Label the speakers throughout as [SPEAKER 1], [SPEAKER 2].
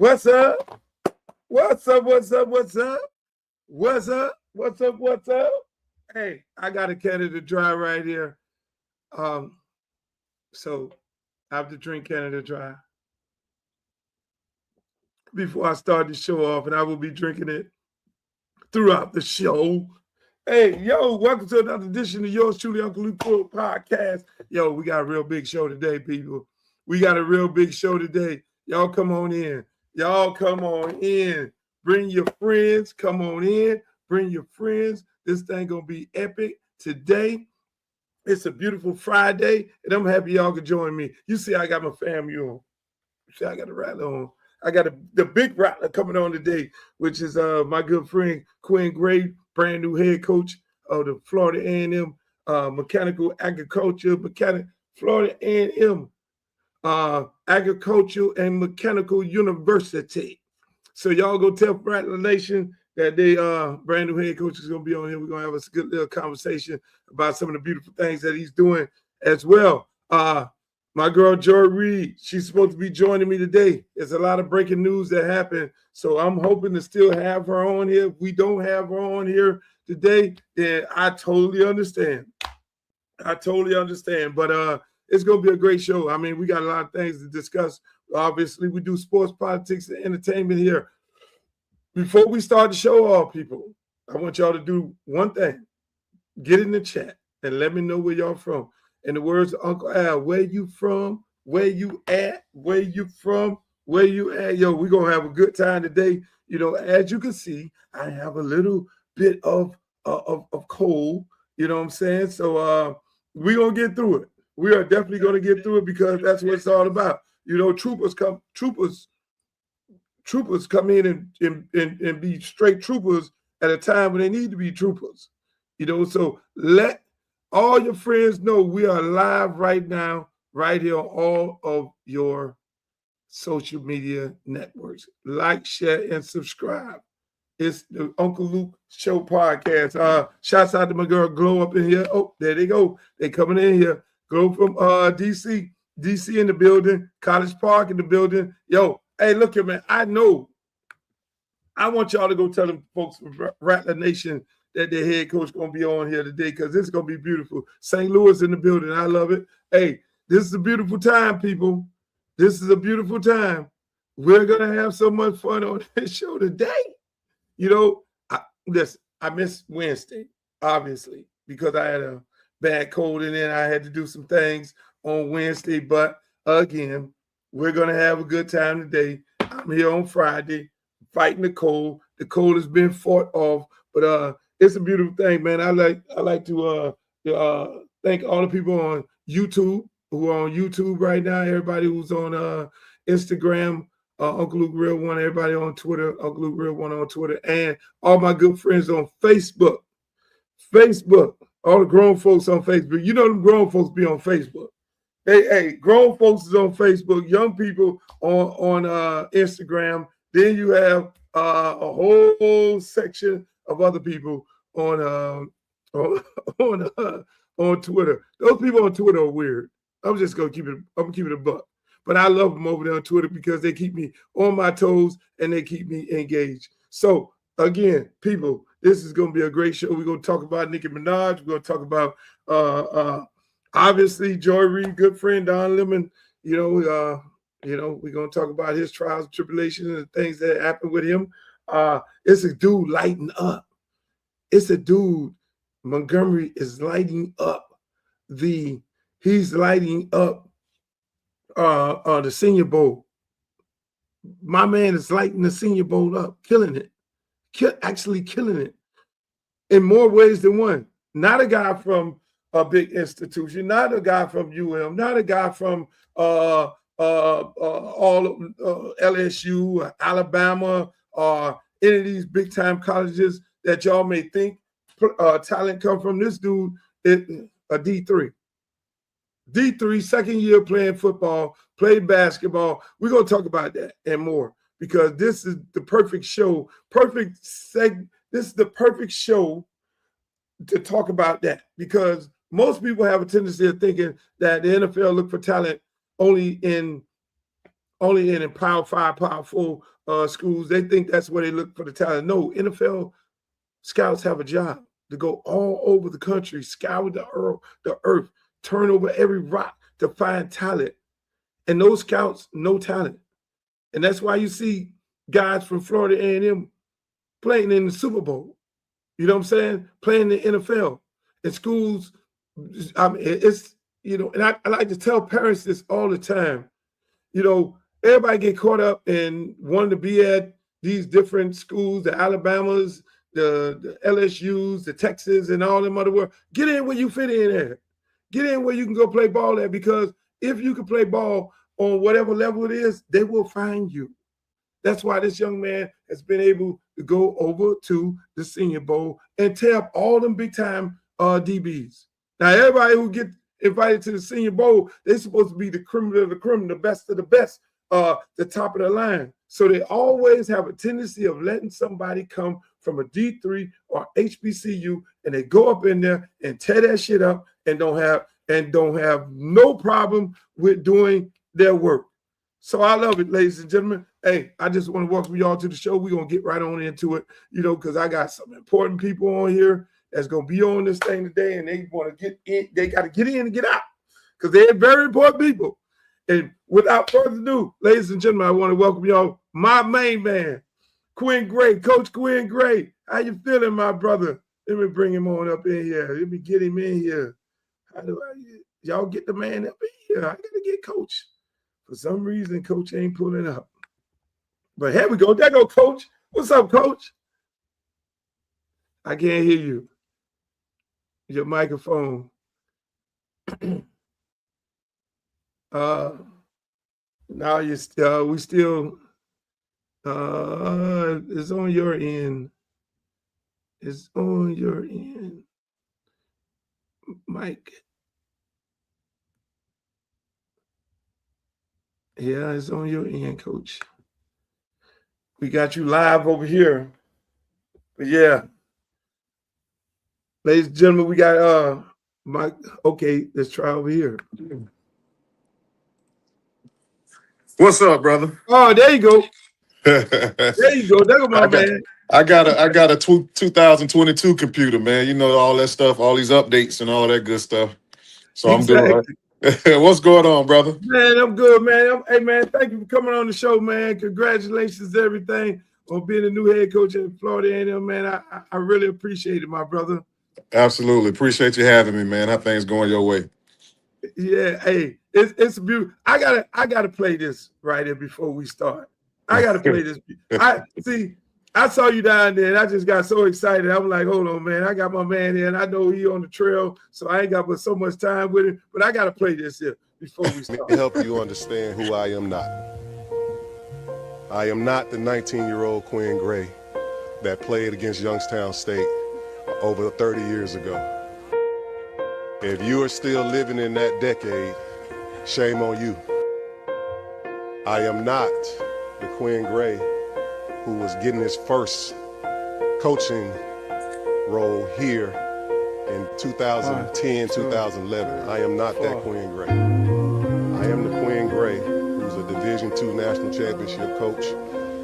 [SPEAKER 1] What's up? What's up? What's up? What's up? What's up? What's up? What's up? Hey, I got a Canada Dry right here. So I have to drink Canada Dry before I start the show off, and I will be drinking it throughout the show. Hey, yo, welcome to another edition of yours truly, Uncle Luke podcast. Yo, we got a real big show today, people. We got a real big show today. Y'all come on in. Y'all come on in. Bring your friends. Come on in. Bring your friends. This thing gonna be epic today. It's a beautiful Friday, and I'm happy y'all could join me. You see, I got my family on. You see, I got a rattler on. I got the big rattler coming on today, which is my good friend Quinn, brand new head coach of the Florida A&M Mechanical Agriculture, Florida A&M Agricultural and Mechanical University. So y'all go tell Rattler Nation that they brand new head coach is gonna be on here. We're gonna have a good little conversation about some of the beautiful things that he's doing as well. My girl Joy Reed, she's supposed to be joining me today. There's a lot of breaking news that happened, so I'm hoping to still have her on here. If we don't have her on here today, then I totally understand. But it's gonna be a great show. I mean, we got a lot of things to discuss. Obviously, we do sports, politics, and entertainment here. Before we start the show off, people, I want y'all to do one thing. Get in the chat and let me know where y'all from. In the words of Uncle Al, where you from? Where you at? Where you from? Where you at? Yo, we're going to have a good time today. You know, as you can see, I have a little bit of cold. You know what I'm saying? So we're going to get through it. We are definitely going to get through it because that's what it's all about. You know, troopers come in and be straight troopers at a time when they need to be troopers. You know, so let all your friends know we are live right now, right here on all of your social media networks. Like, share, and subscribe. It's the Uncle Luke Show podcast. Shouts out to my girl Glow up in here. Oh, there they go. They coming in here. Glow from DC. DC in the building. College Park in the building. Yo, hey, look here, man. I know. I want y'all to go tell them folks from Rattler Nation that their head coach going to be on here today because this is going to be beautiful. St. Louis in the building. I love it. Hey, this is a beautiful time, people. This is a beautiful time. We're going to have so much fun on this show today. You know, I missed Wednesday, obviously, because I had a bad cold and then I had to do some things on Wednesday. But again, we're going to have a good time today. I'm here on Friday fighting the cold. The cold has been fought off, but it's a beautiful thing, man. I like to thank all the people on YouTube who are on YouTube right now. Everybody who's on Instagram, Uncle Luke Real One. Everybody on Twitter, Uncle Luke Real One on Twitter, and all my good friends on Facebook. All the grown folks on Facebook. You know them grown folks be on Facebook. Hey, grown folks is on Facebook. Young people on Instagram. Then you have a whole section of other people on Twitter. Those people on Twitter are weird. I'm just gonna keep it a buck. But I love them over there on Twitter because they keep me on my toes and they keep me engaged. So again, people, this is gonna be a great show. We're gonna talk about Nicki Minaj. We're gonna talk about obviously Joy Reed, good friend Don Lemon. We're gonna talk about his trials and tribulations and things that happened with him. It's a dude lighting up. It's a dude. Montgomery is lighting up. He's lighting up the Senior Bowl. My man is lighting the Senior Bowl up, killing it. Actually killing it in more ways than one. Not a guy from a big institution, not a guy from UM, not a guy from LSU, Alabama, or any of these big time colleges that y'all may think talent come from. This dude is a D3, second year playing football, played basketball. We're gonna talk about that and more because this is the perfect show, This is the perfect show to talk about that because most people have a tendency of thinking that the NFL look for talent only in only in Power 5, Power 4 schools. They think that's where they look for the talent. No, NFL scouts have a job to go all over the country, scour the earth, turn over every rock to find talent. And those scouts know talent. And that's why you see guys from Florida A&M playing in the Super Bowl. You know what I'm saying? Playing in the NFL. In schools, I mean, it's, you know, and I like to tell parents this all the time. You know, everybody get caught up in wanting to be at these different schools, the Alabamas, the LSUs, the Texas, and all them other world. Get in where you fit in at. Get in where you can go play ball at, because if you can play ball on whatever level it is, they will find you. That's why this young man has been able to go over to the Senior Bowl and tear up all them big-time DBs. Now, everybody who get invited to the Senior Bowl, they're supposed to be the cream of the cream, the best of the best, the top of the line. So they always have a tendency of letting somebody come from a D3 or HBCU, and they go up in there and tear that shit up and don't have no problem with doing their work. So I love it, ladies and gentlemen. Hey, I just want to welcome y'all to the show. We're going to get right on into it, you know, because I got some important people on here that's going to be on this thing today, and they want to get in. They got to get in and get out because they're very important people. And without further ado, ladies and gentlemen, I want to welcome y'all, my main man, Quinn Gray, Coach Quinn Gray. How you feeling, my brother? Let me bring him on up in here. Let me get him in here. How do y'all get the man up in here? I got to get Coach. For some reason, Coach ain't pulling up. But here we go. There go Coach. What's up, Coach? I can't hear you. Your microphone. Now we still it's on your end. It's on your end. Mike. Yeah, it's on your end, Coach. We got you live over here. But yeah. Ladies and gentlemen, we got Mike. Okay, let's try over here.
[SPEAKER 2] What's up, brother?
[SPEAKER 1] Oh, there you go. There you go. There go my man.
[SPEAKER 2] I got a 2022 computer, man. You know, all that stuff, all these updates and all that good stuff. So exactly. I'm doing what's going on, brother?
[SPEAKER 1] Man, I'm good, man. Hey, man, thank you for coming on the show, man. Congratulations, everything on being a new head coach at Florida A&M, man. I really appreciate it, my brother.
[SPEAKER 2] Absolutely. Appreciate you having me, man. How things going your way?
[SPEAKER 1] Yeah, hey, it's beautiful. I gotta play this right here before we start. I gotta play this. I saw you down there and I just got so excited. I'm like, hold on, man. I got my man here and I know he on the trail, so I ain't got but so much time with him. But I gotta play this here before we start.
[SPEAKER 3] Let me help you understand who I am not. I am not the 19-year-old Quinn Gray that played against Youngstown State over 30 years ago. If you are still living in that decade, shame on you. I am not the Quinn Gray who was getting his first coaching role here in 2010, 2011. I am not that Quinn Gray. I am the Quinn Gray who's a Division II national championship coach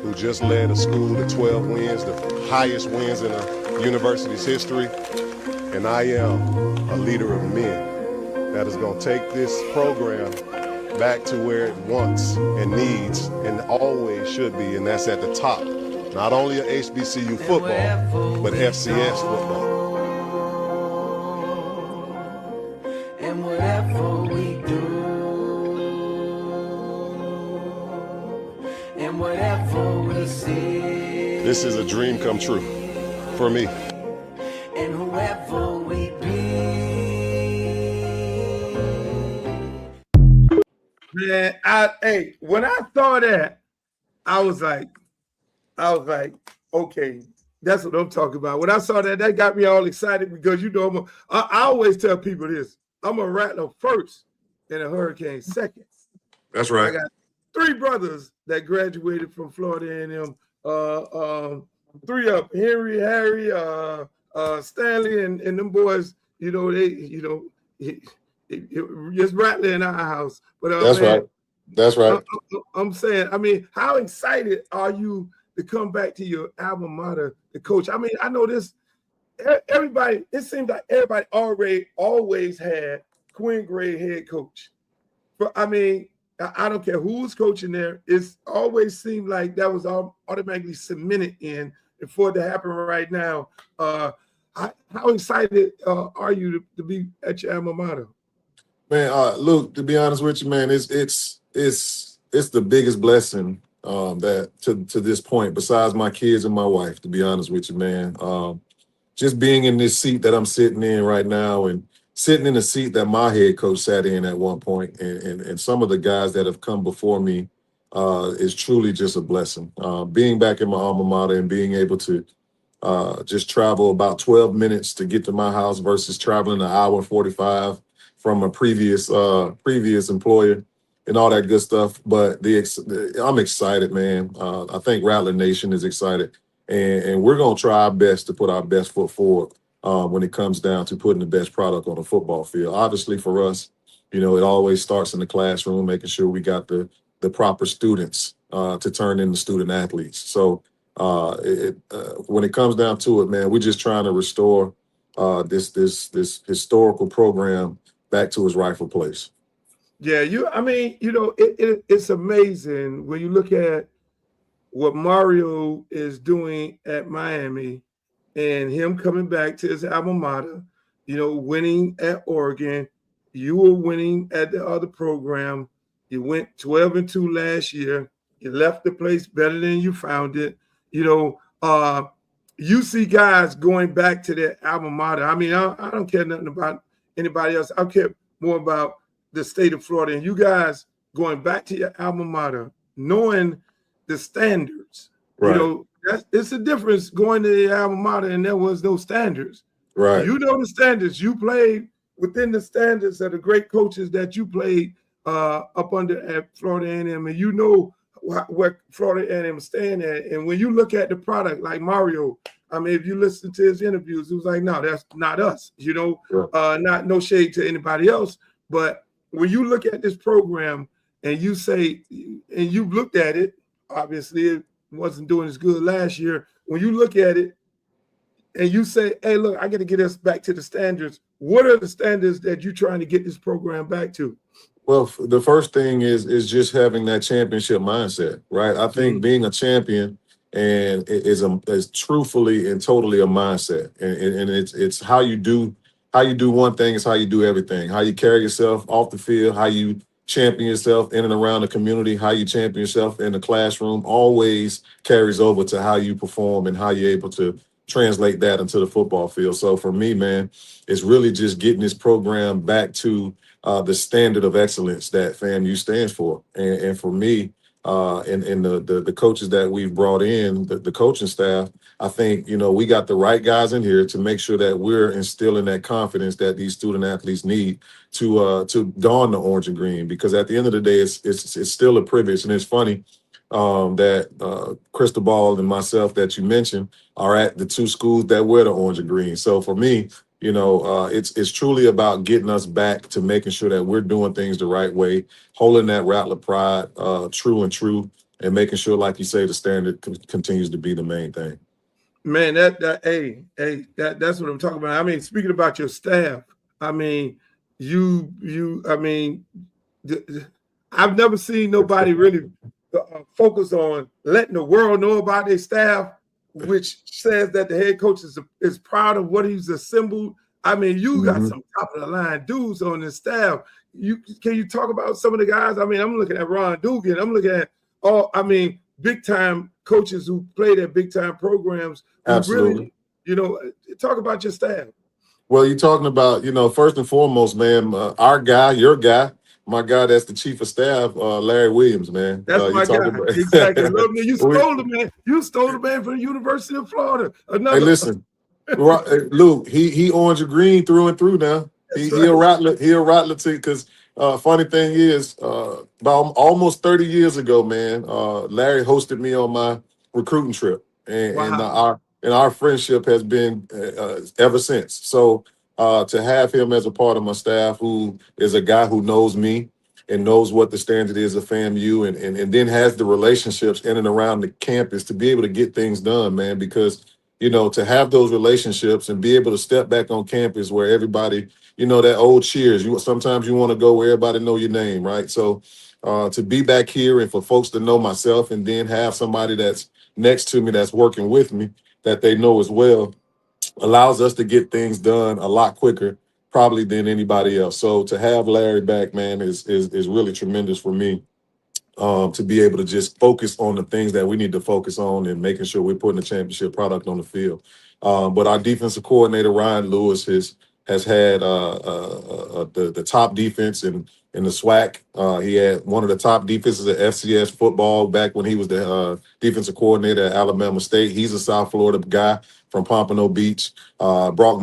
[SPEAKER 3] who just led a school to 12 wins, the highest wins in a university's history. And I am a leader of men that is going to take this program back to where it wants and needs and always should be, and that's at the top. Not only of HBCU football, but FCS football.
[SPEAKER 4] And whatever we do, and whatever we see,
[SPEAKER 3] this is a dream come true for me.
[SPEAKER 4] and whoever we be.
[SPEAKER 1] Man, when I saw that, I was like, okay, that's what I'm talking about. When I saw that, that got me all excited because you know I always tell people this: I'm a rattler first and a hurricane second.
[SPEAKER 2] That's right.
[SPEAKER 1] I got 3 brothers that graduated from Florida A&M. 3 of them, Henry, Harry, Stanley, and them boys. You know it's rattling in our house. But
[SPEAKER 2] that's right. That's right.
[SPEAKER 1] I'm saying, I mean, how excited are you to come back to your alma mater, the coach? I mean, I know this. Everybody, it seems like everybody always had Quinn Gray head coach. But I mean, I don't care who's coaching there. It's always seemed like that was all automatically cemented in. And for it to happen right now, how excited are you to be at your alma mater?
[SPEAKER 2] Man, Luke, to be honest with you, man, it's the biggest blessing that to this point, besides my kids and my wife, to be honest with you, man. Just being in this seat that I'm sitting in right now and sitting in the seat that my head coach sat in at one point, and some of the guys that have come before me is truly just a blessing. Being back in my alma mater and being able to just travel about 12 minutes to get to my house versus traveling an hour and 45 from a previous employer and all that good stuff. But I'm excited, man. I think Rattler Nation is excited, and we're gonna try our best to put our best foot forward when it comes down to putting the best product on the football field. Obviously, for us, it always starts in the classroom, making sure we got the proper students to turn into student athletes. So when it comes down to it, man, we're just trying to restore this historical program back to its rightful place.
[SPEAKER 1] Yeah, I mean, it's amazing when you look at what Mario is doing at Miami and him coming back to his alma mater, winning at Oregon. You were winning at the other program. You went 12-2 last year. You left the place better than you found it. You see guys going back to their alma mater. I mean, I don't care nothing about anybody else. I care more about the state of Florida. And you guys going back to your alma mater, knowing the standards.
[SPEAKER 2] Right.
[SPEAKER 1] It's a difference going to the alma mater and there was no standards.
[SPEAKER 2] Right.
[SPEAKER 1] You know the standards. You played within the standards of the great coaches that you played up under at Florida A&M, and you know what Florida A&M stand at. And when you look at the product, like Mario, I mean, if you listen to his interviews, it was like, no, that's not us. No shade to anybody else, but when you look at this program and you say, and you've looked at it, obviously it wasn't doing as good last year. When you look at it and you say, hey, look, I got to get us back to the standards. What are the standards that you're trying to get this program back to?
[SPEAKER 2] Well, the first thing is just having that championship mindset, right? I think being a champion and is truthfully and totally a mindset, and it's how you do one thing is how you do everything. How you carry yourself off the field, how you champion yourself in and around the community, how you champion yourself in the classroom, always carries over to how you perform and how you're able to translate that into the football field. So for me, man, it's really just getting this program back to the standard of excellence that FAMU stands for. And for me, and the coaches that we've brought in, the coaching staff, I think, we got the right guys in here to make sure that we're instilling that confidence that these student athletes need to don the orange and green. Because at the end of the day, it's still a privilege. And it's funny that Cristobal and myself that you mentioned are at the two schools that wear the orange and green. So for me, it's truly about getting us back to making sure that we're doing things the right way, holding that Rattler pride true, and making sure, like you say, the standard continues to be the main thing.
[SPEAKER 1] Man, that's what I'm talking about. I mean, speaking about your staff, I mean, I've never seen nobody really focus on letting the world know about their staff, which says that the head coach is proud of what he's assembled. I mean, you got some top of the line dudes on the staff. Can you talk about some of the guys? I mean, I'm looking at Ron Dugan. I'm looking at big time coaches who played at big time programs.
[SPEAKER 2] Absolutely.
[SPEAKER 1] Really, talk about your staff.
[SPEAKER 2] Well, you're talking about, first and foremost, man, our guy, your guy, my guy, that's the chief of staff, Larry Williams, man.
[SPEAKER 1] That's my guy. Exactly. You stole the man. You stole the man from the University of Florida.
[SPEAKER 2] Hey, listen, Luke, he orange and green through and through now. He a rattler too. Because funny thing is, about almost 30 years ago, man, Larry hosted me on my recruiting trip, and our friendship has been ever since. So to have him as a part of my staff, who is a guy who knows me, and knows what the standard is of FAMU, and then has the relationships in and around the campus to be able to get things done, man. Because to have those relationships and be able to step back on campus where everybody, that old cheers. Sometimes you want to go where everybody know your name, right? So to be back here and for folks to know myself, and then have somebody that's next to me that's working with me that they know as well, allows us to get things done a lot quicker probably than anybody else. So to have Larry back, man, is really tremendous for me. To be able to just focus on the things that we need to focus on and making sure we're putting a championship product on the field. But our defensive coordinator, Ryan Lewis, has had the top defense in the SWAC. He had one of the top defenses at FCS football back when he was the defensive coordinator at Alabama State. He's a South Florida guy from Pompano Beach. Brought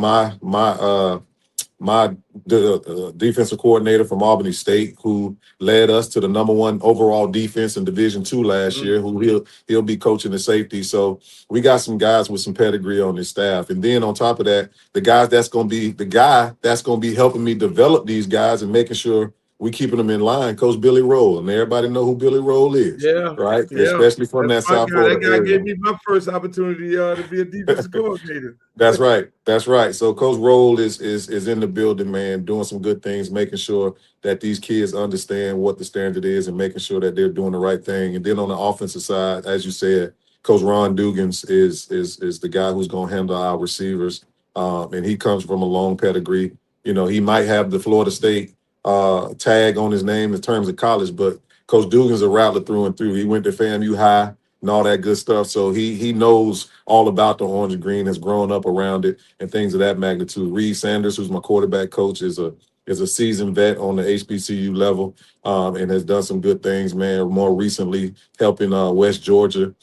[SPEAKER 2] my defensive coordinator from Albany State, who led us to the #1 overall defense in Division II last year, who he'll be coaching the safety. So we got some guys with some pedigree on this staff. And then on top of that, the guy that's going to be helping me develop these guys and making sure we keeping them in line, Coach Billy Roll. And everybody know who Billy Roll is, right?
[SPEAKER 1] Yeah.
[SPEAKER 2] Especially from that South Florida
[SPEAKER 1] area. That guy gave me my first opportunity to be a defensive coordinator.
[SPEAKER 2] That's right. So Coach Roll is in the building, man, doing some good things, making sure that these kids understand what the standard is and making sure that they're doing the right thing. And then on the offensive side, as you said, Coach Ron Dugans is the guy who's going to handle our receivers. And he comes from a long pedigree. He might have the Florida State tag on his name in terms of college, but Coach Dugan's a rattler through and through. He went to FAMU High and all that good stuff. So he knows all about the orange and green, has grown up around it and things of that magnitude. Reed Sanders, who's my quarterback coach, is a seasoned vet on the HBCU level, and has done some good things, man. More recently, helping West Georgia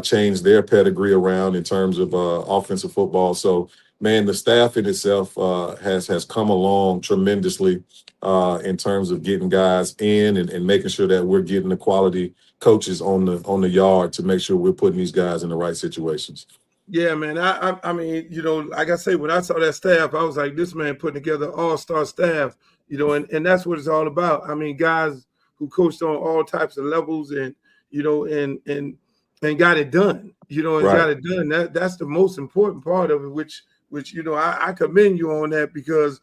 [SPEAKER 2] change their pedigree around in terms of offensive football. So, man, the staff in itself has come along tremendously in terms of getting guys in and making sure that we're getting the quality coaches on the yard to make sure we're putting these guys in the right situations.
[SPEAKER 1] Yeah, man. I mean, like I say, when I saw that staff, I was like, this man putting together all-star staff, and that's what it's all about. I mean, guys who coached on all types of levels and got it done, got it done. That's the most important part of it, which I commend you on that because,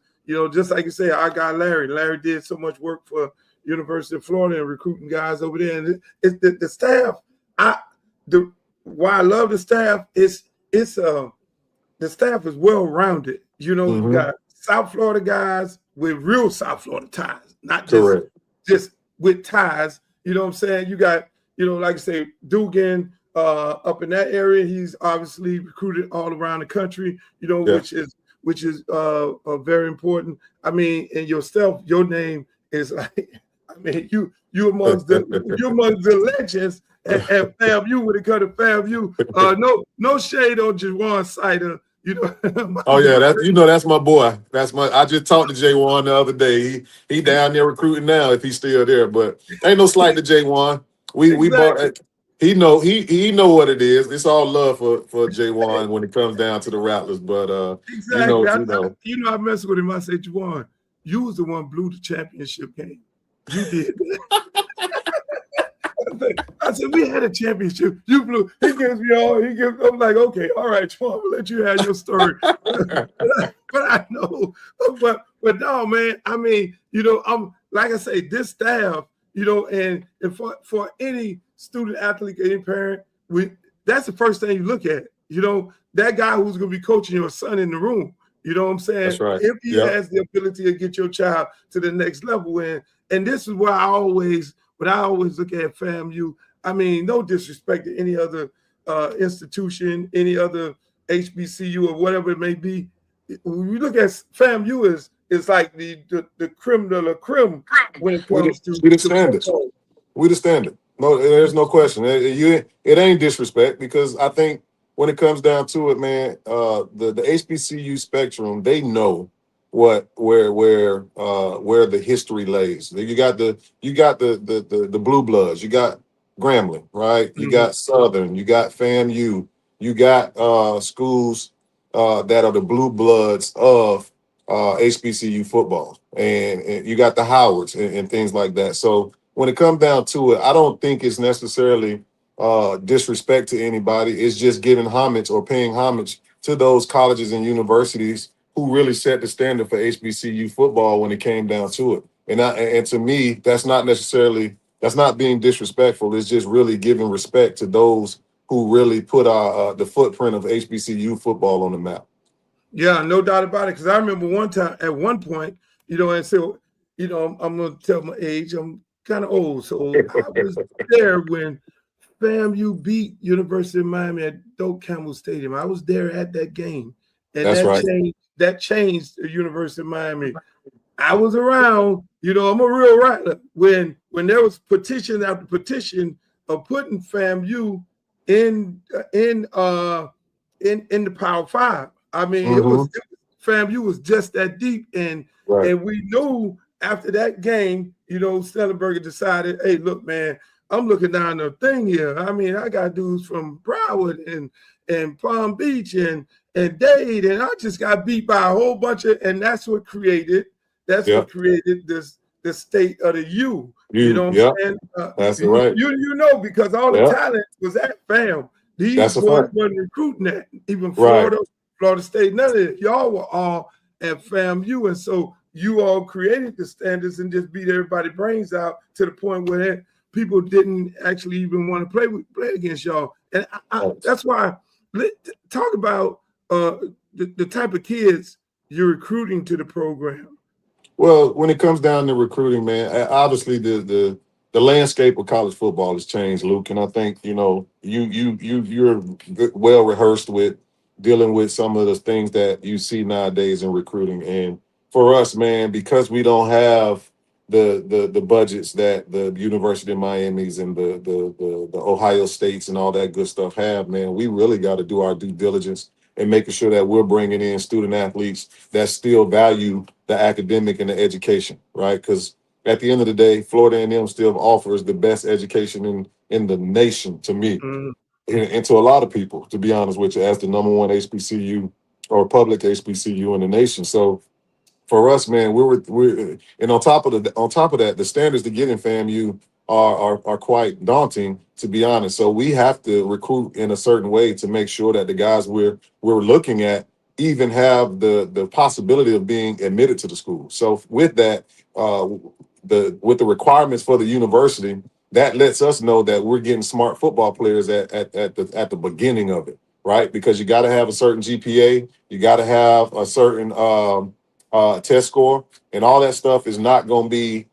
[SPEAKER 1] just like you say, our guy Larry did so much work for University of Florida and recruiting guys over there. And it's the staff. Why I love the staff is the staff is well-rounded. You got South Florida guys with real South Florida ties, not just with ties. You know what I'm saying? You got, like I say, Dugan up in that area. He's obviously recruited all around the country, which is very important. I mean, and yourself, your name is like, I mean, you amongst the legends at FAMU when it comes to FAMU. No shade on Jawan Sider.
[SPEAKER 2] Oh yeah, that's my boy. I just talked to Jaywan the other day. He down there recruiting now if he's still there. But ain't no slight to Jaywan. We bought. He know what it is. It's all love for Jaywan when it comes down to the Rattlers. But
[SPEAKER 1] exactly, I mess with him. I say, Jawan, you was the one blew the championship game. You did. I said, we had a championship. You blew. He gives me all. I'm like, okay, all right, Jawan, I'm gonna let you have your story. but I know. But no, man. I mean, I'm like I say, this staff, and for any student athlete, any parent, that's the first thing you look at. That guy who's gonna be coaching your son in the room. You know what I'm saying?
[SPEAKER 2] That's right.
[SPEAKER 1] If he has the ability to get your child to the next level, and this is where I always look at FAMU. I mean, no disrespect to any other institution, any other HBCU or whatever it may be. When you look at FAMU, it's like the creme de la creme when it comes to
[SPEAKER 2] the standards. We the standard. No, there's no question. It ain't disrespect because I think when it comes down to it, man, the HBCU spectrum, they know where the history lays. You got the blue bloods, you got Grambling, right? You got Southern, you got FAMU, you got schools that are the blue bloods of HBCU football, and you got the Howards and things like that. So when it comes down to it, I don't think it's necessarily disrespect to anybody. It's just giving homage or paying homage to those colleges and universities who really set the standard for HBCU football when it came down to it. And to me, that's not being disrespectful. It's just really giving respect to those who really put the footprint of HBCU football on the map.
[SPEAKER 1] Yeah, no doubt about it. Because I remember one time, at one point, and so, I'm going to tell my age. I'm kind of old. So I was there when FAMU beat University of Miami at Doak Campbell Stadium. I was there at that game. And
[SPEAKER 2] That's right.
[SPEAKER 1] That changed the University of Miami. I was around, I'm a real rattler. When there was petition after petition of putting FAMU in the Power Five. I mean, FAMU was just that deep, and we knew after that game, Stellenberger decided, hey, look, man, I'm looking down the thing here. I mean, I got dudes from Broward and Palm Beach and Dade, and I just got beat by a whole bunch of, and that's what created this the state of the U. You know what I'm saying?
[SPEAKER 2] That's right.
[SPEAKER 1] You because all the talent was at FAM. These boys weren't recruiting that. Even Florida State, none of it. Y'all were all at FAMU, and so you all created the standards and just beat everybody's brains out to the point where people didn't actually even want to play against y'all. And that's why talk about the type of kids you're recruiting to the program.
[SPEAKER 2] Well, when it comes down to recruiting, man, obviously the landscape of college football has changed, Luke, and I think you're well rehearsed with dealing with some of the things that you see nowadays in recruiting. And for us, man, because we don't have the budgets that the University of Miami's and the Ohio States and all that good stuff have, man, we really got to do our due diligence and making sure that we're bringing in student athletes that still value the academic and the education, right? Because at the end of the day, Florida A&M still offers the best education in the nation to me. And to a lot of people, to be honest with you, as the number one HBCU or public HBCU in the nation. So for us, man, we're and on top of that, the standards to get in FAMU are quite daunting, to be honest. So we have to recruit in a certain way to make sure that the guys we're looking at even have the possibility of being admitted to the school. So with that, with the requirements for the university, that lets us know that we're getting smart football players at the beginning of it, right? Because you got to have a certain GPA, you got to have a certain test score, and all that stuff is not going to be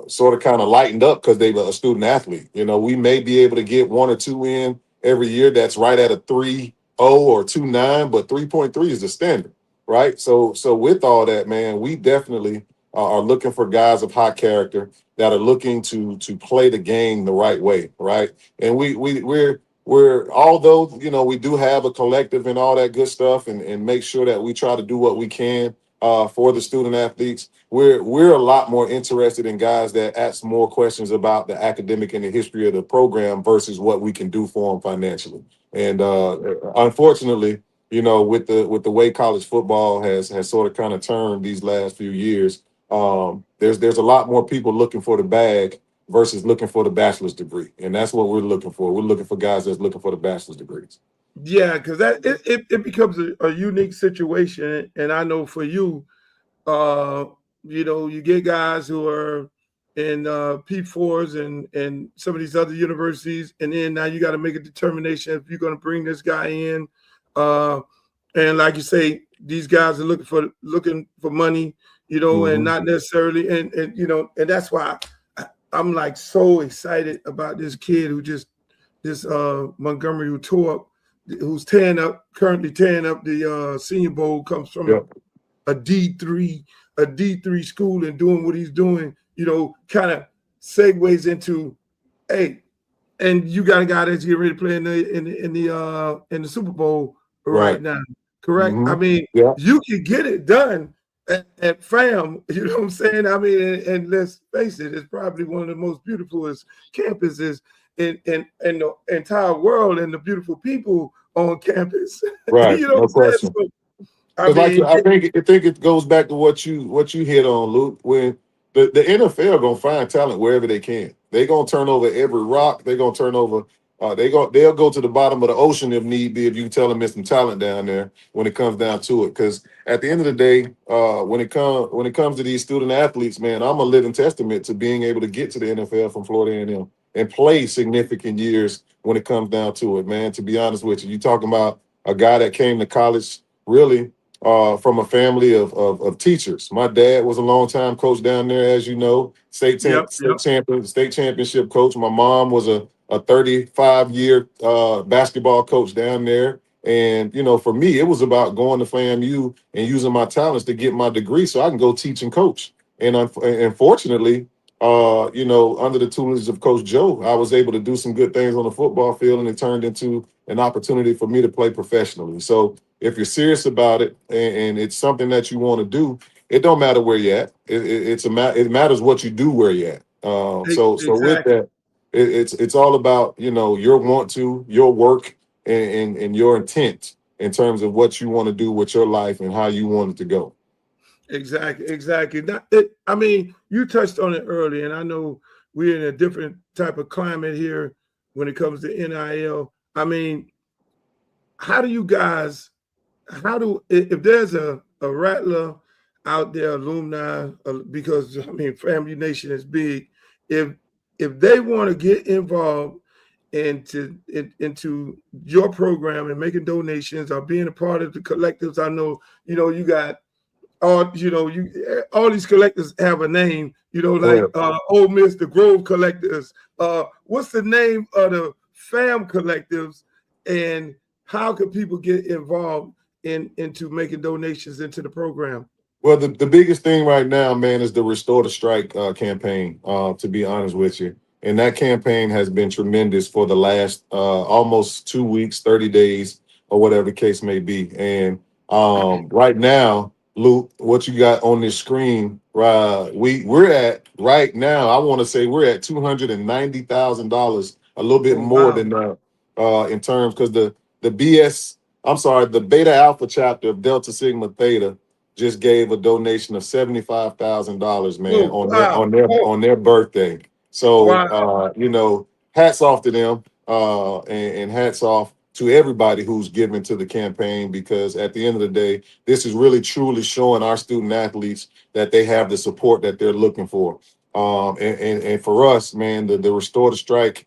[SPEAKER 2] sort of kind of lightened up because they're a student athlete. We may be able to get one or two in every year that's right at a 3.0 or 2.9, but 3.3 is the standard, right? So with all that, man, we definitely are looking for guys of high character that are looking to play the game the right way, right? And we're although we do have a collective and all that good stuff, and make sure that we try to do what we can for the student athletes. We're a lot more interested in guys that ask more questions about the academic and the history of the program versus what we can do for them financially. And unfortunately, with the way college football has sort of kind of turned these last few years, there's a lot more people looking for the bag versus looking for the bachelor's degree. And that's what we're looking for. We're looking for guys that's looking for the bachelor's degrees.
[SPEAKER 1] Yeah, because it becomes a unique situation. And I know for you, you get guys who are in P4s and some of these other universities, and then now you got to make a determination if you're going to bring this guy in. And like you say, these guys are looking for money, and not necessarily, and that's why I'm like so excited about this kid this Montgomery who's currently tearing up the Senior Bowl, comes from a D3 school and doing what he's doing, kind of segues into, hey, and you got a guy that's getting ready to play in the Super Bowl right now, correct? I mean, you can get it done at FAM, you know what I'm saying? I mean, and let's face it, it's probably one of the most beautiful campuses in the entire world, and the beautiful people on campus.
[SPEAKER 2] Right.
[SPEAKER 1] You know what I'm saying? So I
[SPEAKER 2] Because like
[SPEAKER 1] mean,
[SPEAKER 2] I think it goes back to what you hit on, Luke. When the NFL gonna find talent wherever they can. They gonna turn over every rock. They gonna turn over. They'll go to the bottom of the ocean if need be. If you tell them there's some talent down there when it comes down to it. Because at the end of the day, when it comes to these student athletes, man, I'm a living testament to being able to get to the NFL from Florida A&M and play significant years when it comes down to it, man. To be honest with you, you talking about a guy that came to college really from a family of teachers. My dad was a longtime coach down there, as you know,
[SPEAKER 1] yep, yep.
[SPEAKER 2] state championship coach. My mom was a 35-year basketball coach down there. And, for me, it was about going to FAMU and using my talents to get my degree so I can go teach and coach. And unfortunately, under the tutelage of Coach Joe, I was able to do some good things on the football field, and it turned into an opportunity for me to play professionally. So if you're serious about it and it's something that you want to do, it don't matter where you're at. It matters what you do where you're at. So with
[SPEAKER 1] Exactly.
[SPEAKER 2] that, it's all about your want to, your work, and your intent in terms of what you want to do with your life and how you want it to go.
[SPEAKER 1] Exactly, exactly. I mean, you touched on it earlier, and I know we're in a different type of climate here when it comes to NIL. I mean, how do you guys, if there's a Rattler out there, alumni, because I mean, Family Nation is big. If if they want to get involved into your program and making donations or being a part of the collectives, I know you got all these collectors have a name, like Ole Miss, the Grove collectors. What's the name of the fam collectives, and how can people get involved into making donations into the program?
[SPEAKER 2] Well, the biggest thing right now, man, is the Restore the Strike campaign, to be honest with you. And that campaign has been tremendous for the last almost 2 weeks, 30 days, or whatever the case may be. And right now, Luke, what you got on this screen, we're at right now, I want to say we're at $290,000, a little bit
[SPEAKER 1] Oh
[SPEAKER 2] more
[SPEAKER 1] wow!
[SPEAKER 2] than in terms, because the Beta Alpha chapter of Delta Sigma Theta just gave a donation of $75,000, man,
[SPEAKER 1] Oh
[SPEAKER 2] on their
[SPEAKER 1] wow!
[SPEAKER 2] on their
[SPEAKER 1] Oh
[SPEAKER 2] on their birthday. So
[SPEAKER 1] wow!
[SPEAKER 2] hats off to them, and hats off to everybody who's given to the campaign, because at the end of the day, this is really truly showing our student athletes that they have the support that they're looking for. And for us, man, the Restore the Strike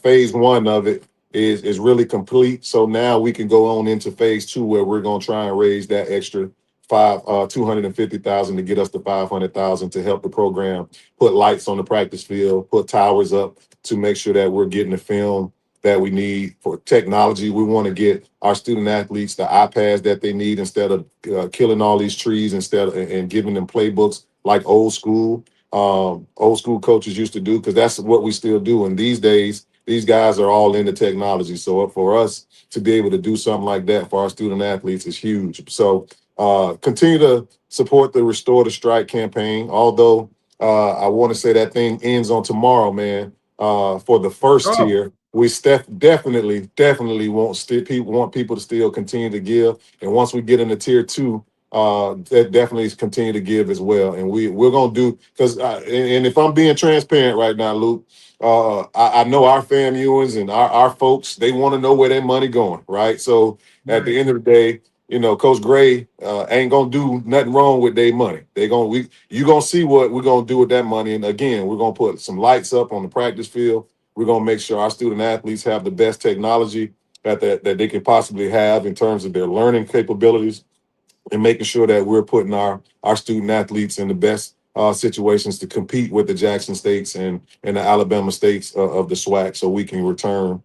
[SPEAKER 2] phase one of it is really complete. So now we can go on into phase two, where we're gonna try and raise that extra 250,000 to get us to 500,000 to help the program put lights on the practice field, put towers up to make sure that we're getting the film that we need for technology. We want to get our student athletes the iPads that they need, instead of killing all these trees, and giving them playbooks like old school coaches used to do, because that's what we still do. And these days, these guys are all into technology. So for us to be able to do something like that for our student athletes is huge. So continue to support the Restore the Strike campaign. Although I want to say that thing ends on tomorrow, man. For the first
[SPEAKER 1] Oh
[SPEAKER 2] tier, we definitely want people to still continue to give. And once we get into tier two, that definitely continue to give as well. And we're gonna do, because and if I'm being transparent right now, Luke, I know our FAMUans and our folks, they want to know where their money going, right? So at
[SPEAKER 1] right.
[SPEAKER 2] the end of the day, Coach Gray ain't gonna do nothing wrong with their money. You gonna see what we're gonna do with that money. And again, we're gonna put some lights up on the practice field. We're gonna make sure our student athletes have the best technology that they can possibly have in terms of their learning capabilities, and making sure that we're putting our student athletes in the best situations to compete with the Jackson States and the Alabama States of the SWAC, so we can return.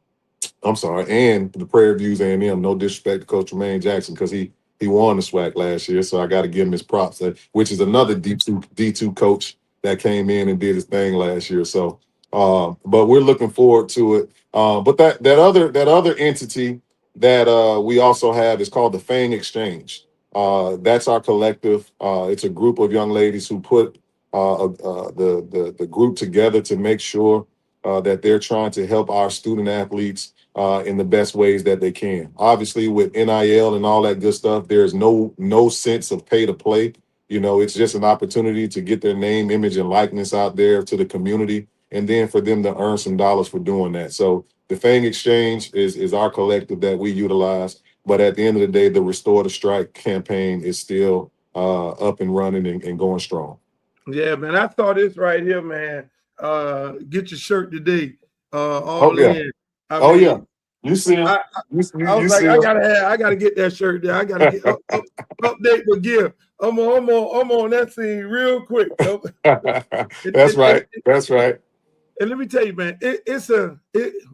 [SPEAKER 2] I'm sorry, and the Prairie Views A&M. No disrespect to Coach Tremaine Jackson, because he won the SWAC last year, so I got to give him his props. Which is another D2 coach that came in and did his thing last year. So, but we're looking forward to it. But that other entity that we also have is called the Fang Exchange. That's our collective. It's a group of young ladies who put the group together to make sure that they're trying to help our student athletes in the best ways that they can. Obviously, with NIL and all that good stuff, there's no sense of pay to play. You know, it's just an opportunity to get their name, image, and likeness out there to the community, and then for them to earn some dollars for doing that. So the Fang Exchange is our collective that we utilize. But at the end of the day, the Restore the Strike campaign is still up and running and going strong.
[SPEAKER 1] Yeah, man. I saw this right here, man. Get your shirt today. All
[SPEAKER 2] Oh yeah.
[SPEAKER 1] in.
[SPEAKER 2] Oh yeah. You see him.
[SPEAKER 1] I was like, I gotta get that shirt there. I gotta get update the gear. I'm on that scene real quick.
[SPEAKER 2] That's right. That's right.
[SPEAKER 1] And let me tell you, man,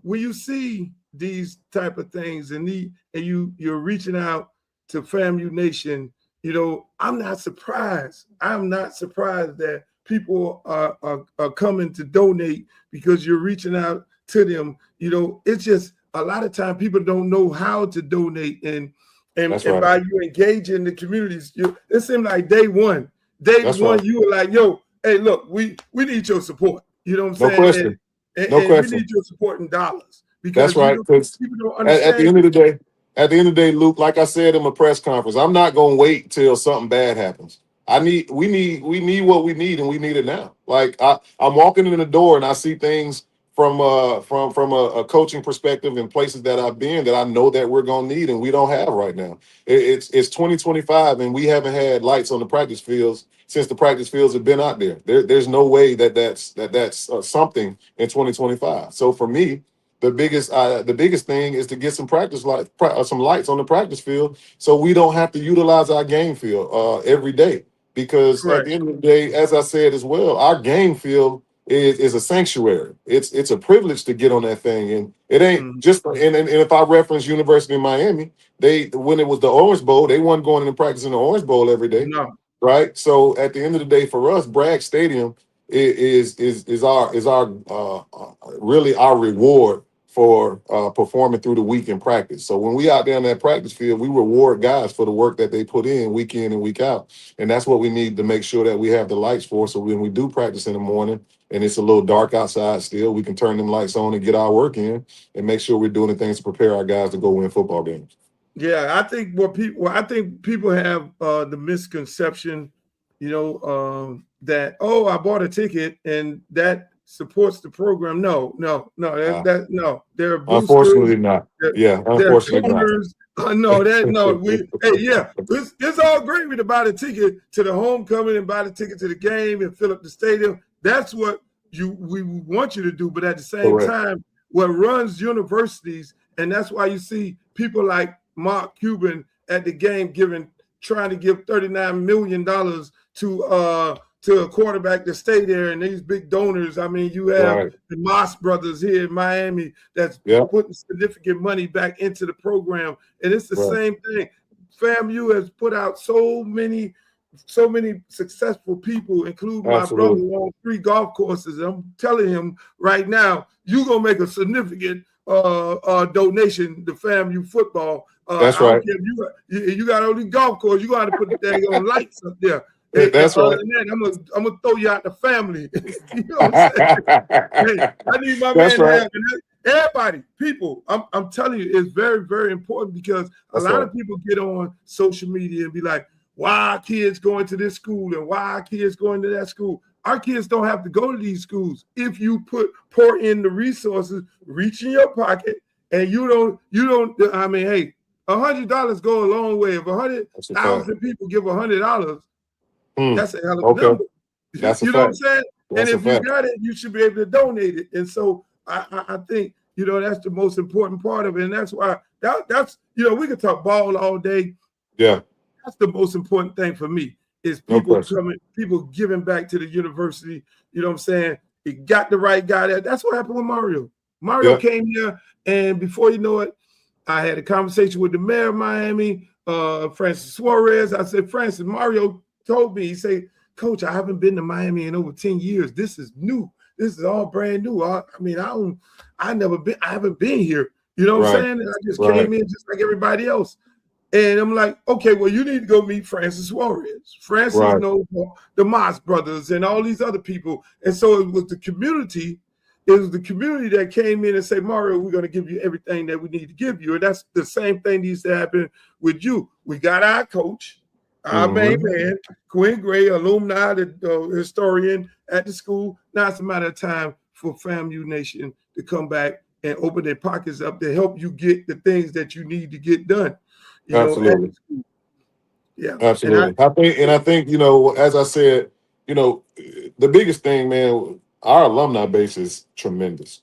[SPEAKER 1] when you see these type of things and you're reaching out to FAMU Nation, you know, I'm not surprised. I'm not surprised that people are coming to donate because you're reaching out to them. You know, it's just a lot of time people don't know how to donate, and
[SPEAKER 2] right.
[SPEAKER 1] by you engaging the communities, it seemed like day one,
[SPEAKER 2] right.
[SPEAKER 1] you were like, yo, hey, look, we need your support. You know what I'm saying?
[SPEAKER 2] No question.
[SPEAKER 1] And we need your support in dollars. Because
[SPEAKER 2] that's right.
[SPEAKER 1] People don't understand.
[SPEAKER 2] At the end of the day, Luke, like I said in my press conference, I'm not gonna wait till something bad happens. We need what we need, and we need it now. Like I'm walking in the door and I see things from a coaching perspective in places that I've been that I know that we're gonna need and we don't have right now. It's 2025 and we haven't had lights on the practice fields since the practice fields have been out there. There's no way that's something in 2025. So for me, the biggest thing is to get some some lights on the practice field, so we don't have to utilize our game field every day. Because
[SPEAKER 1] Correct.
[SPEAKER 2] At the end of the day, as I said as well, our game field is a sanctuary. It's a privilege to get on that thing, and it ain't just. And if I reference University of Miami, when it was the Orange Bowl, they wasn't going into practice in the Orange Bowl every day.
[SPEAKER 1] No.
[SPEAKER 2] Right. So at the end of the day, for us, Bragg Stadium is our really our reward for performing through the week in practice. So when we out there in that practice field, we reward guys for the work that they put in and week out. And that's what we need to make sure that we have the lights for. So when we do practice in the morning and it's a little dark outside still, we can turn them lights on and get our work in and make sure we're doing the things to prepare our guys to go win football games.
[SPEAKER 1] Yeah, I think people have the misconception, you know, that, oh, I bought a ticket and that supports the program. No. No. They're boosters.
[SPEAKER 2] Unfortunately not. Unfortunately not.
[SPEAKER 1] It's all great to buy the ticket to the homecoming and buy the ticket to the game and fill up the stadium. That's what we want you to do. But at the same time, what runs universities, and that's why you see people like Mark Cuban at the game trying to give $39 million to a quarterback to stay there, and these big donors. I mean, you have the Moss brothers here in Miami that's putting significant money back into the program, and it's the same thing. FAMU has put out so many successful people, including my brother, on 3 golf courses. I'm telling him right now, you're gonna make a significant donation to FAMU football.
[SPEAKER 2] That's right.
[SPEAKER 1] You got all these golf courses. You got to put the dang on lights up there.
[SPEAKER 2] That's right.
[SPEAKER 1] That, I'm gonna throw you out the family. You know what I'm saying? Hey, I need my man to have everybody. People, I'm telling you, it's very, very important because a lot of people get on social media and be like, "Why are kids going to this school and why are kids going to that school?" Our kids don't have to go to these schools if you pour in the resources, reach in your pocket, and you don't. I mean, hey, $100 go a long way. If 100,000 people give $100, that's a hell of a number.
[SPEAKER 2] That's
[SPEAKER 1] you
[SPEAKER 2] a
[SPEAKER 1] know
[SPEAKER 2] fact.
[SPEAKER 1] what I'm saying?
[SPEAKER 2] That's
[SPEAKER 1] and if you got it, you should be able to donate it. And so I think, you know, that's the most important part of it. And that's why that's you know, we could talk ball all day.
[SPEAKER 2] Yeah.
[SPEAKER 1] That's the most important thing for me is people people giving back to the university. You know what I'm saying? He got the right guy there. That's what happened with Mario. Mario came here, and before you know it, I had a conversation with the mayor of Miami, Francis Suarez. I said, Francis, Mario told me, he said, Coach, I haven't been to Miami in over 10 years. This is new. This is all brand new. I haven't been here. You know what I'm saying? And I just came in just like everybody else. And I'm like, okay, well, you need to go meet Francis Suarez. Francis knows the Moss brothers and all these other people. And so it was the community It was the community that came in and said, Mario, we're going to give you everything that we need to give you. And that's the same thing needs to happen with you. We got our coach, our main man, Quinn Gray, alumni, the historian at the school. Now it's a matter of time for FAMU Nation to come back and open their pockets up to help you get the things that you need to get done. You
[SPEAKER 2] Absolutely.
[SPEAKER 1] know, yeah.
[SPEAKER 2] Absolutely. I think, you know, as I said, you know, the biggest thing, man, our alumni base is tremendous.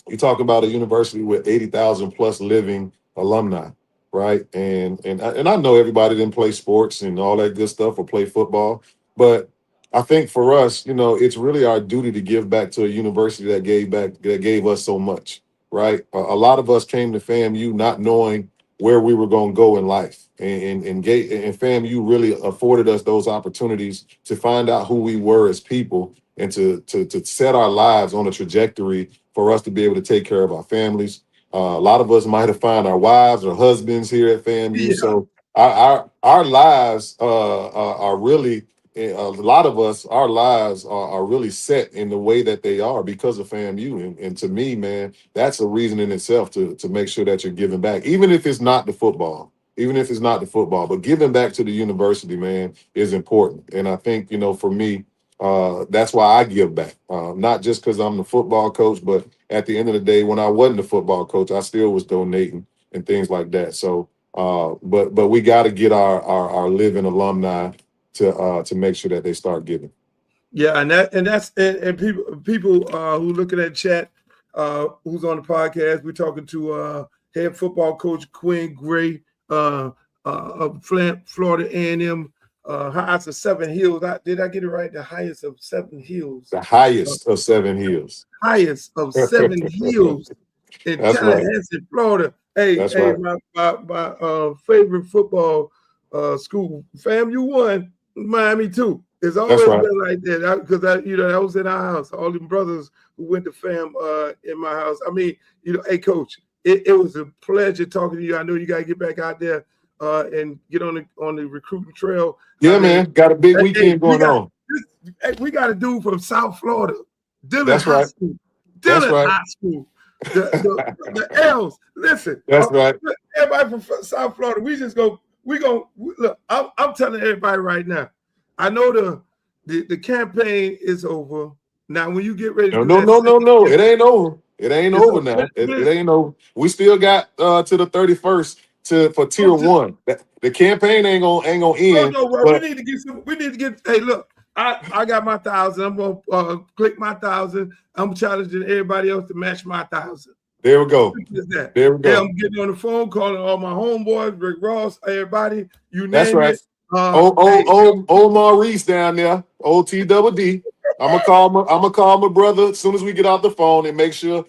[SPEAKER 2] You talk about a university with 80,000 plus living alumni, right? And I know everybody didn't play sports and all that good stuff or play football, but I think for us, you know, it's really our duty to give back to a university that gave us so much, right? A lot of us came to FAMU not knowing where we were going to go in life, and FAMU really afforded us those opportunities to find out who we were as people and to set our lives on a trajectory for us to be able to take care of our families. A lot of us might have found our wives or husbands here at FAMU. So our lives are really, a lot of us, our lives are really set in the way that they are because of FAMU. And to me, man, that's a reason in itself to make sure that you're giving back, even if it's not the football. But giving back to the university, man, is important. And I think, you know, for me, that's why I give back. Not just because I'm the football coach, but at the end of the day, when I wasn't a football coach, I still was donating and things like that. So, but we got to get our living alumni to make sure that they start giving.
[SPEAKER 1] Yeah, and people who looking at chat, who's on the podcast, we're talking to head football coach Quinn Gray of Florida A&M. Highest of 7 hills. Did I get it right? The highest of 7 hills.
[SPEAKER 2] The highest of 7 hills.
[SPEAKER 1] Highest of 7 hills in Tallahassee, Florida. Hey, my favorite football school, FAMU won, Miami too. It's always been like that because that was in our house. All the brothers who went to FAM in my house. I mean, hey, coach, it was a pleasure talking to you. I know you got to get back out there and get on the recruiting trail.
[SPEAKER 2] Yeah, man, got a big weekend going on.
[SPEAKER 1] We got a dude from South Florida, Dillon
[SPEAKER 2] That's
[SPEAKER 1] High
[SPEAKER 2] right.
[SPEAKER 1] School.
[SPEAKER 2] That's
[SPEAKER 1] Dillon
[SPEAKER 2] right.
[SPEAKER 1] High School. The L's. Listen,
[SPEAKER 2] that's right.
[SPEAKER 1] Everybody from South Florida, look. I'm telling everybody right now. I know the campaign is over. Now, when you get ready to
[SPEAKER 2] no. It ain't over. It ain't over now. It ain't over. We still got to the 31st for tier 1. The campaign ain't gonna end.
[SPEAKER 1] No, we need to get some. We need to get. Hey, look, I got my 1,000. I'm gonna click my 1,000. I'm challenging everybody else to match my 1,000.
[SPEAKER 2] There we go. There we go.
[SPEAKER 1] Yeah, I'm getting on the phone, calling all my homeboys, Rick Ross, everybody. You name
[SPEAKER 2] That's right.
[SPEAKER 1] it.
[SPEAKER 2] Old Maurice down there, OTDD. I'm gonna call my brother as soon as we get off the phone and make sure.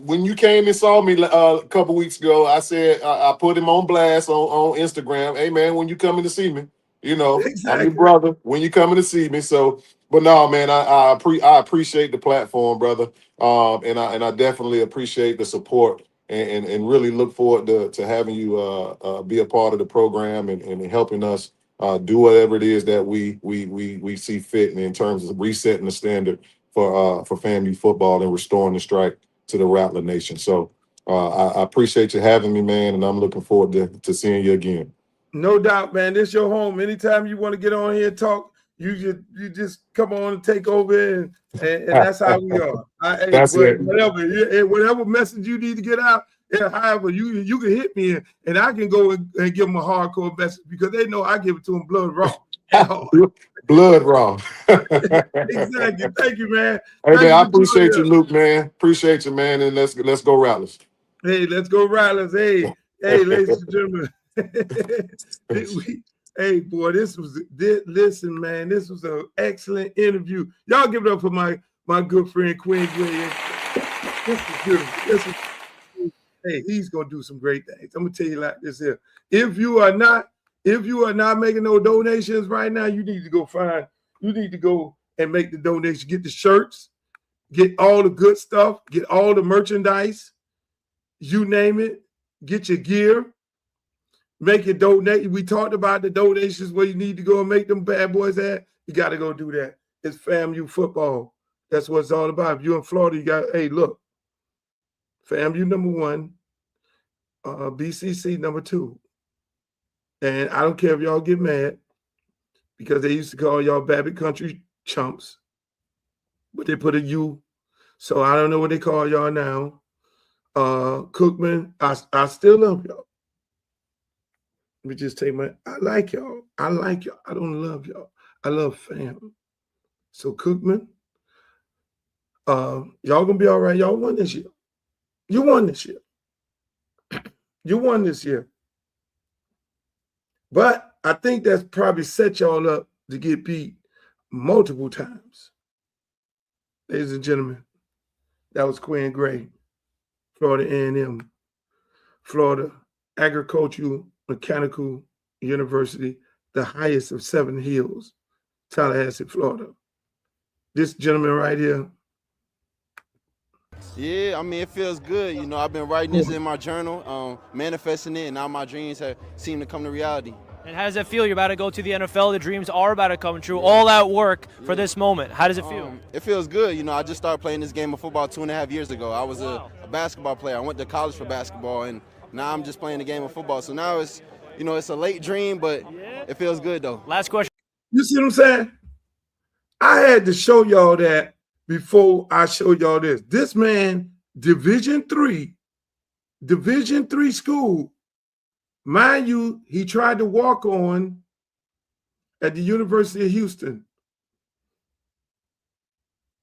[SPEAKER 2] When you came and saw me a couple weeks ago, I said I put him on blast on Instagram. Hey man, when you coming to see me, you know, I'm your brother. When you coming to see me, so. But no, man, I appreciate the platform, brother. And I definitely appreciate the support and really look forward to having you be a part of the program and helping us do whatever it is that we see fit in terms of resetting the standard for FAMU football and restoring the strike to the Rattler Nation. So I appreciate you having me, man, and I'm looking forward to seeing you again.
[SPEAKER 1] No doubt, man. This your home. Anytime you want to get on here and talk, you just come on and take over, and that's how we are.
[SPEAKER 2] That's it.
[SPEAKER 1] Whatever message you need to get out, however you can hit me and I can go and give them a hardcore message because they know I give it to them blood raw.
[SPEAKER 2] Blood raw.
[SPEAKER 1] Exactly. Thank you, man.
[SPEAKER 2] Hey, man, I appreciate you, Luke, man. Appreciate you, man. And let's go Rattlers.
[SPEAKER 1] Hey, let's go Rattlers. Hey, ladies and gentlemen. Hey, boy, listen, man, this was an excellent interview. Y'all give it up for my good friend Quinn Gray. This is beautiful. Hey, he's gonna do some great things. I'm gonna tell you like this here. If you are not making no donations right now, you need to go and make the donation. Get the shirts, get all the good stuff, get all the merchandise, you name it, get your gear. Make it donate. We talked about the donations where you need to go and make them bad boys at. You got to go do that. It's FAMU football. That's what it's all about. If you're in Florida, you got, hey, look, FAMU #1, BCC #2. And I don't care if y'all get mad because they used to call y'all Babbitt Country chumps, but they put a U. So I don't know what they call y'all now. Cookman, I still love y'all. Let me just take I like y'all. I like y'all. I don't love y'all. I love fam. So Cookman, y'all gonna be all right. Y'all won this year. You won this year. You won this year. But I think that's probably set y'all up to get beat multiple times. Ladies and gentlemen, that was Quinn Gray, Florida A&M, Florida Agricultural Mechanical University, the highest of 7 hills, Tallahassee, Florida. This gentleman right here.
[SPEAKER 5] Yeah, I mean, it feels good. You know, I've been writing this in my journal, manifesting it, and now my dreams have seemed to come to reality.
[SPEAKER 6] And how does it feel? You're about to go to the NFL. The dreams are about to come true. All out work for this moment. How does it feel?
[SPEAKER 5] It feels good. You know, I just started playing this game of football 2.5 years ago. I was a basketball player. I went to college for basketball, and now I'm just playing the game of football. So now it's, you know, it's a late dream, but it feels good, though.
[SPEAKER 6] Last question.
[SPEAKER 1] You see what I'm saying? I had to show y'all that before I show y'all this. This man, Division III school. Mind you, he tried to walk on at the University of Houston.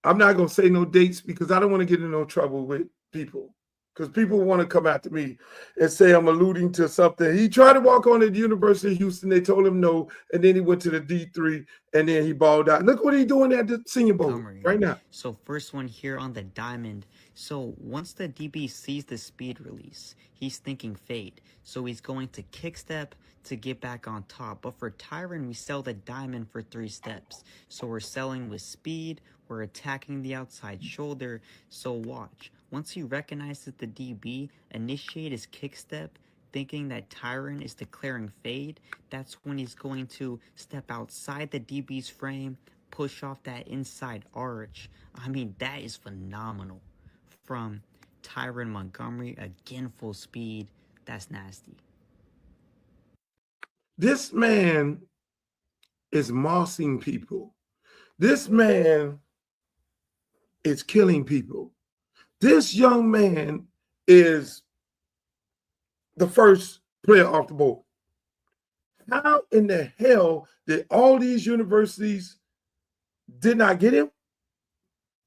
[SPEAKER 1] I'm not going to say no dates because I don't want to get in no trouble with people, because people want to come after me and say I'm alluding to something. He tried to walk on at the University of Houston. They told him no, and then he went to the D3, and then he balled out. Look what he's doing at the Senior Bowl right now.
[SPEAKER 7] So first one here on the diamond. So once the DB sees the speed release, he's thinking fade. So he's going to kick step to get back on top. But for Tyron, we sell the diamond for 3 steps. So we're selling with speed. We're attacking the outside shoulder. So watch. Once he recognizes the DB, initiate his kick step, thinking that Tyron is declaring fade. That's when he's going to step outside the DB's frame, push off that inside arch. I mean, that is phenomenal. From Tyron Montgomery, again full speed. That's nasty.
[SPEAKER 1] This man is mossing people. This man is killing people. This young man is the first player off the board. How in the hell did all these universities did not get him?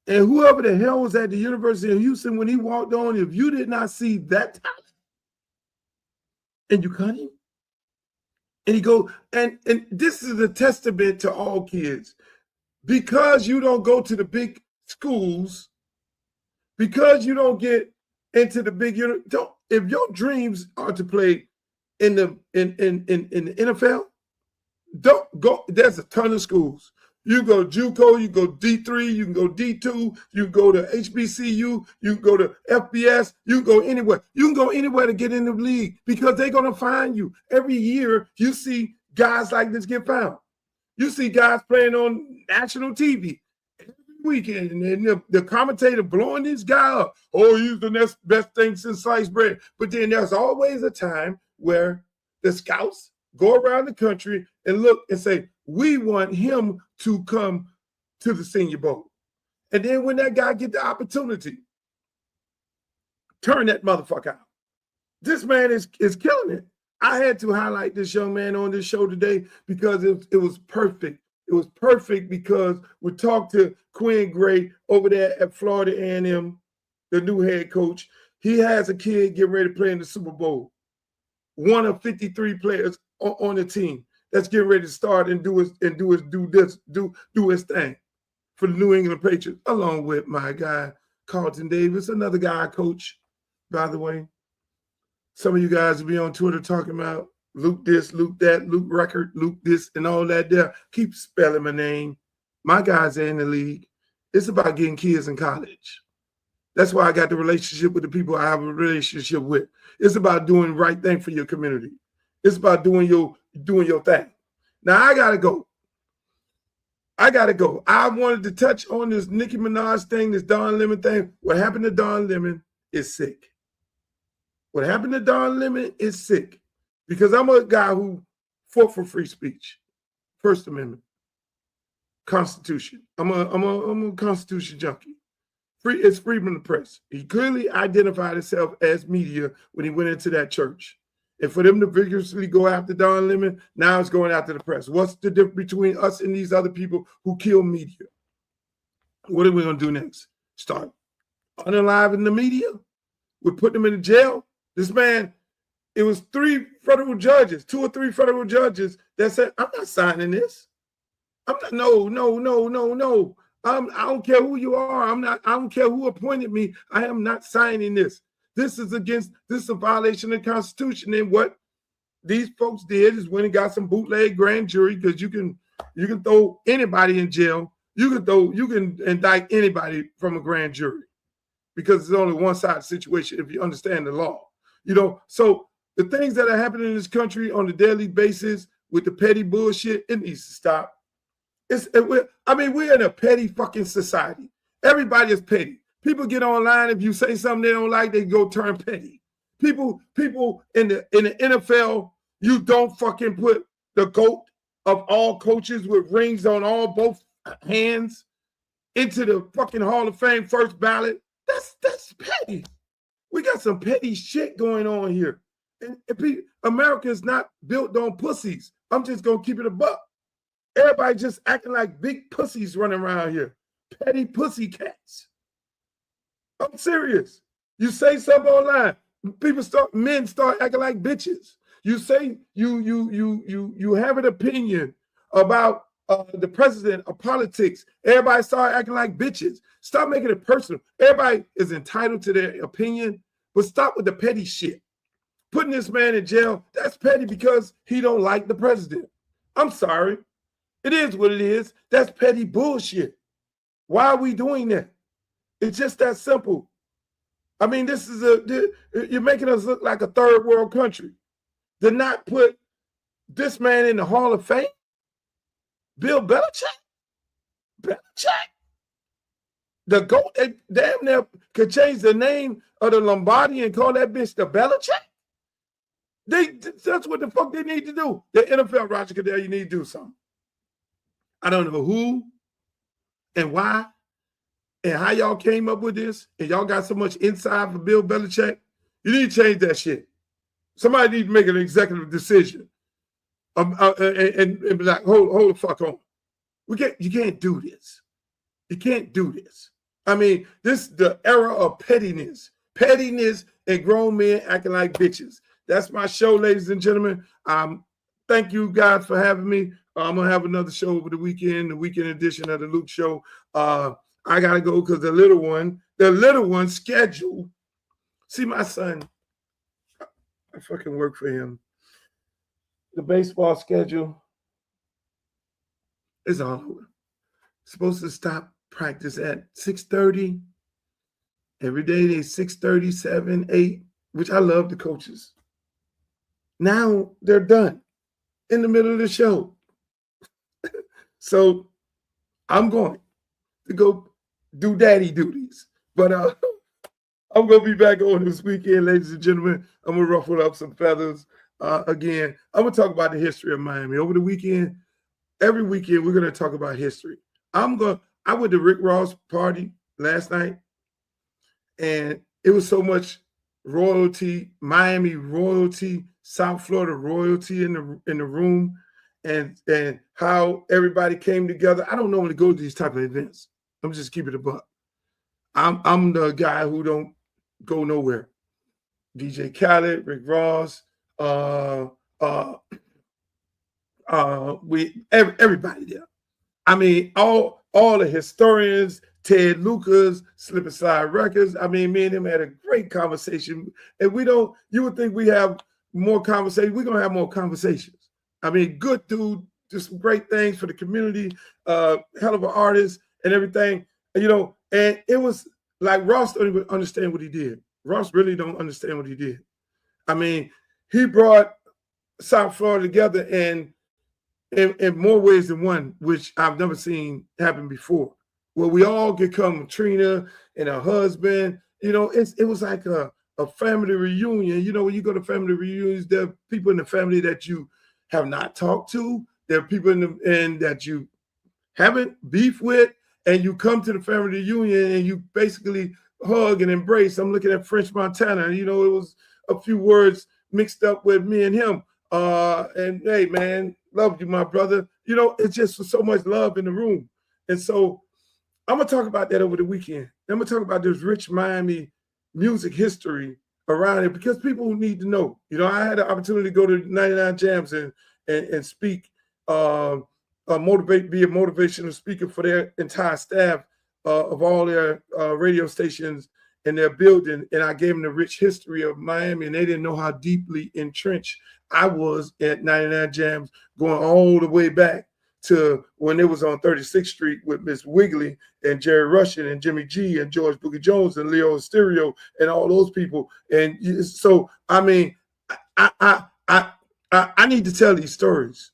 [SPEAKER 1] And whoever the hell was at the University of Houston when he walked on, if you did not see that talent, and you cut him, and he go, and this is a testament to all kids. Because you don't go to the big schools, because you don't get into the big, if your dreams are to play in the NFL, don't go. There's a ton of schools. You go JUCO, you go D3, you can go D2, you can go to HBCU, you can go to FBS, you can go anywhere. You can go anywhere to get in the league because they're going to find you. Every year, you see guys like this get found. You see guys playing on national TV every weekend, and the commentator blowing this guy up. Oh, he's the next best thing since sliced bread. But then there's always a time where the scouts go around the country and look and say, we want him to come to the Senior Bowl. And then when that guy get the opportunity, turn that motherfucker out. This man is killing it. I had to highlight this young man on this show today because it was perfect. It was perfect because we talked to Quinn Gray over there at Florida A&M, the new head coach. He has a kid getting ready to play in the Super Bowl. One of 53 players on the team that's getting ready to start and do his thing for the New England Patriots, along with my guy Carlton Davis, another guy I coach, by the way. Some of you guys will be on Twitter talking about Luke this, Luke that, Luke record, Luke this, and all that there. Keep spelling my name. My guys are in the league. It's about getting kids in college. That's why I got the relationship with the people I have a relationship with. It's about doing the right thing for your community. It's about doing your thing. Now I gotta go. I gotta go. I wanted to touch on this Nicki Minaj thing, this Don Lemon thing. What happened to Don Lemon is sick. What happened to Don Lemon is sick. Because I'm a guy who fought for free speech, First Amendment, Constitution. I'm a Constitution junkie. It's freedom of the press. He clearly identified himself as media when he went into that church. And for them to vigorously go after Don Lemon, now it's going after the press. What's the difference between us and these other people who kill media? What are we going to do next? Start unaliving the media? We're putting them in jail? This man, it was 2 or 3 federal judges that said, I'm not signing this. I'm not, no. I don't care who you are. I don't care who appointed me. I am not signing this. This is a violation of the Constitution. And what these folks did is went and got some bootleg grand jury, because you can throw anybody in jail. You can indict anybody from a grand jury, because it's only one side situation if you understand the law. So the things that are happening in this country on a daily basis with the petty bullshit, it needs to stop. We're in a petty fucking society. Everybody is petty. People get online. If you say something they don't like, they go turn petty. People in the NFL, you don't fucking put the GOAT of all coaches with rings on both hands into the fucking Hall of Fame first ballot. That's petty. We got some petty shit going on here. And America is not built on pussies. I'm just gonna keep it a buck. Everybody just acting like big pussies running around here. Petty pussy cats. I'm serious. You say something online, men start acting like bitches. You say you have an opinion about the president of politics. Everybody start acting like bitches. Stop making it personal. Everybody is entitled to their opinion, but stop with the petty shit. Putting this man in jail, that's petty because he don't like the president. I'm sorry. It is what it is. That's petty bullshit. Why are we doing that? It's just that simple. You're making us look like a third world country. To not put this man in the Hall of Fame? Bill Belichick? The GOAT, they damn near could change the name of the Lombardi and call that bitch the Belichick? That's what the fuck they need to do. The NFL, Roger Goodell, you need to do something. I don't know who and why and how y'all came up with this, and y'all got so much inside for Bill Belichick. You need to change that shit. Somebody need to make an executive decision and be like, hold the fuck on. You can't do this. You can't do this. This is the era of pettiness. Pettiness and grown men acting like bitches. That's my show, ladies and gentlemen. Thank you guys for having me. I'm going to have another show over the weekend edition of the Luke Show. I got to go because the little one schedule. See, my son, I fucking work for him. The baseball schedule is all over. Supposed to stop practice at 6:30. Every day they 6:30, 7, 8, which I love the coaches. Now they're done in the middle of the show. So I'm going to go do daddy duties. But I'm going to be back on this weekend, ladies and gentlemen. I'm going to ruffle up some feathers. Again, I'm going to talk about the history of Miami. Over the weekend, every weekend, we're going to talk about history. I went to Rick Ross' party last night, and it was so much royalty, Miami royalty, South Florida royalty in the room, and how everybody came together. I don't normally go to these type of events. I'm just keeping it a buck. I'm the guy who don't go nowhere. DJ Khaled, Rick Ross, everybody there. All the historians, Ted Lucas, Slip and Slide Records. Me and him had a great conversation. And you would think we have more conversations. We're gonna have more conversations. Good dude, just some great things for the community, hell of an artist and everything. And it was like Ross don't even understand what he did. Ross really don't understand what he did. He brought South Florida together, and in more ways than one, which I've never seen happen before. Where we all get come, Trina and her husband. You know, it was like a family reunion. You know, when you go to family reunions, there are people in the family that you have not talked to. There are people and that you haven't beef with, and you come to the family reunion and you basically hug and embrace. I'm looking at French Montana. You know, it was a few words mixed up with me and him. And hey, man, love you, my brother. You know, it's just so much love in the room. And so I'm going to talk about that over the weekend. I'm going to talk about this rich Miami music history around it because people need to know. You know, I had the opportunity to go to 99 Jams and speak, be a motivational speaker for their entire staff of all their radio stations in their building. And I gave them the rich history of Miami, and they didn't know how deeply entrenched I was at 99 Jams, going all the way back to when it was on 36th Street with Miss Wiggly and Jerry Russian and Jimmy G and George Boogie Jones and Leo Stereo and all those people. And so, I mean, I need to tell these stories.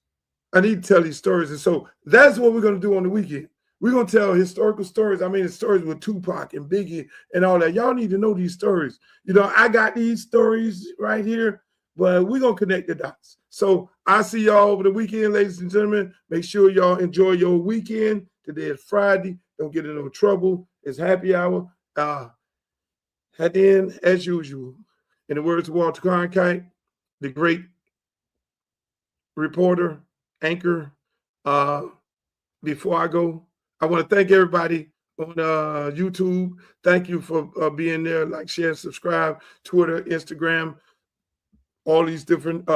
[SPEAKER 1] I need to tell these stories. And so that's what we're going to do on the weekend. We're going to tell historical stories. I mean, the stories with Tupac and Biggie and all that. Y'all need to know these stories. You know, I got these stories right here, but we're going to connect the dots. So I'll see y'all over the weekend, ladies and gentlemen. Make sure y'all enjoy your weekend. Today is Friday. Don't get in no trouble. It's happy hour. At the end, as usual, in the words of Walter Cronkite, the great reporter, anchor, before I go, I want to thank everybody on YouTube. Thank you for being there. Like, share, subscribe, Twitter, Instagram, all these different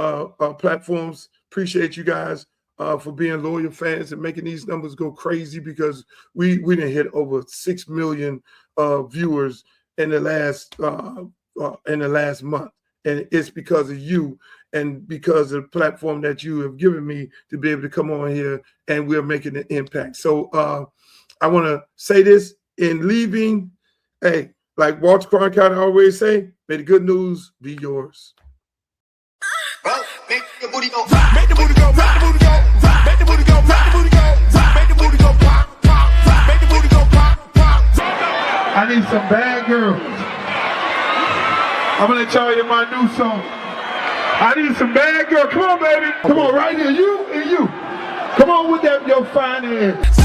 [SPEAKER 1] platforms. Appreciate you guys for being loyal fans and making these numbers go crazy because we didn't hit over 6 million viewers in the last month. And it's because of you and because of the platform that you have given me to be able to come on here, and we're making an impact. So I want to say this in leaving. Hey, like Walter Cronkite always say, may the good news be yours.
[SPEAKER 8] Make the booty go, make the booty go, make the booty go, make the booty go, make the booty go, make the booty go, pop, pop, make the booty go, pop, pop.
[SPEAKER 1] I need some bad girls. I'm gonna let y'all hear my new song. I need some bad girls. Come on, baby. Come on, right here. You and you. Come on with that, your fine ass.